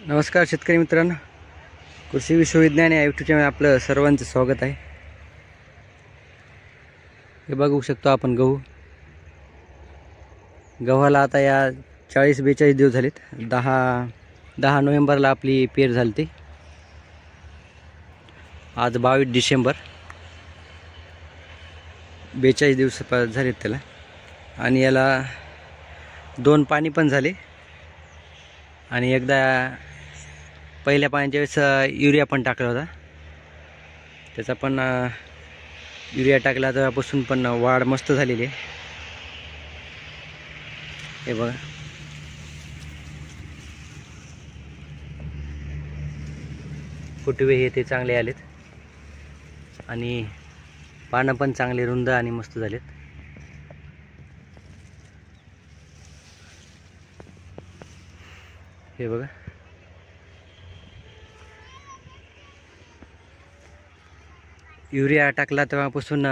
नमस्कार शेतकरी मित्रांनो, कृषी विश्वविज्ञान या यूट्यूब चॅनल आपलं सर्वांचं स्वागत आहे। हे बघू शकतो आपण गव्हाला आता या 40-42 दिवस झालेत। 10 नोव्हेंबरला आपली पेर झाली ती। आज 22 डिसेंबर, 42 दिवस झालेत त्याला। आणि याला 2 पाणी पण झाले आणि एकदा पहिल्या पाण्याच्या वेळेस युरिया पण टाकला होता। त्याचा पण युरिया टाकला तेव्हापासून पण वाढ मस्त झालेली आहे। हे बघा, फुटवे हे ते चांगले आलेत आणि पानं पण चांगले रुंद आणि मस्त झालेत। हे बघा, युरिया टाकला तेव्हापासून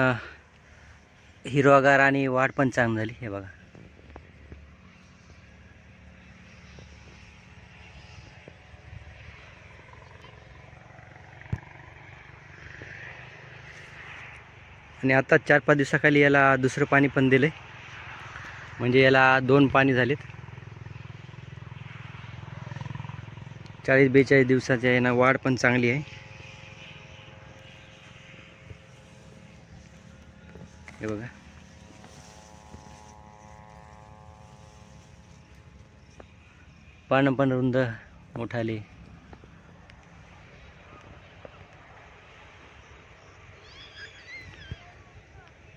हिरवागार आणि वाढ पण चांगली झाली। हे बघा, आणि आता 4-5 दिवसाखाली याला दुसरं पाणी पण दिले, म्हणजे याला 2 पाणी झालेत। 40-42 दिवसाच्या यानं वाढ पण चांगली आहे। हे बघा, पानं पण रुंद मोठाले।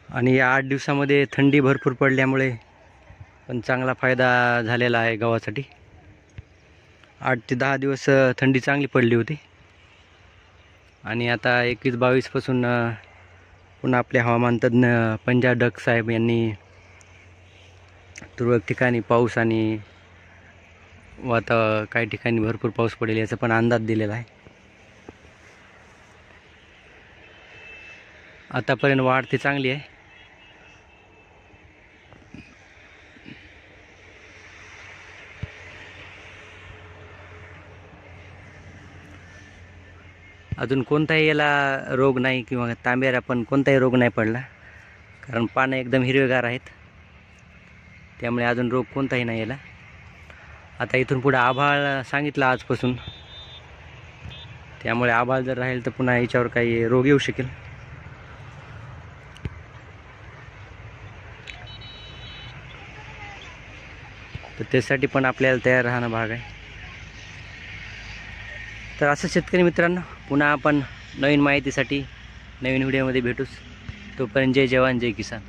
आणि या 8 दिवसामध्ये थंडी भरपूर पडल्यामुळे पण चांगला फायदा झालेला आहे गव्हासाठी। 8 ते 10 दिवस थंडी चांगली पडली होती आणि आता 21-22 पासून पुन्हा आपले हवामान तज्ञ पंजाब डक साहेब यांनी तुरळक ठिकाणी पाऊस आणि काही ठिकाणी भरपूर पाऊस पडेल याचा पण अंदाज दिलेला आहे। आतापर्यंत वाढ ती चांगली आहे। अजून कोणताही याला रोग नाही किंवा तांबेरा पण कोणताही रोग नाही पडला, कारण पानं एकदम हिरवेगार आहेत, त्यामुळे अजून रोग कोणताही नाही याला। आता इथून पुढे आभाळ सांगितलं आजपासून, त्यामुळे आभाळ जर राहील तर पुन्हा याच्यावर काही रोग येऊ शकेल। तर त्यासाठी पण आपल्याला तयार राहणं भाग आहे। तर असं शेतकरी मित्रांनो, पुन्हा आपण नवीन माहितीसाठी नवीन व्हिडिओमध्ये भेटूच। तोपर्यंत जय जवान जय किसान।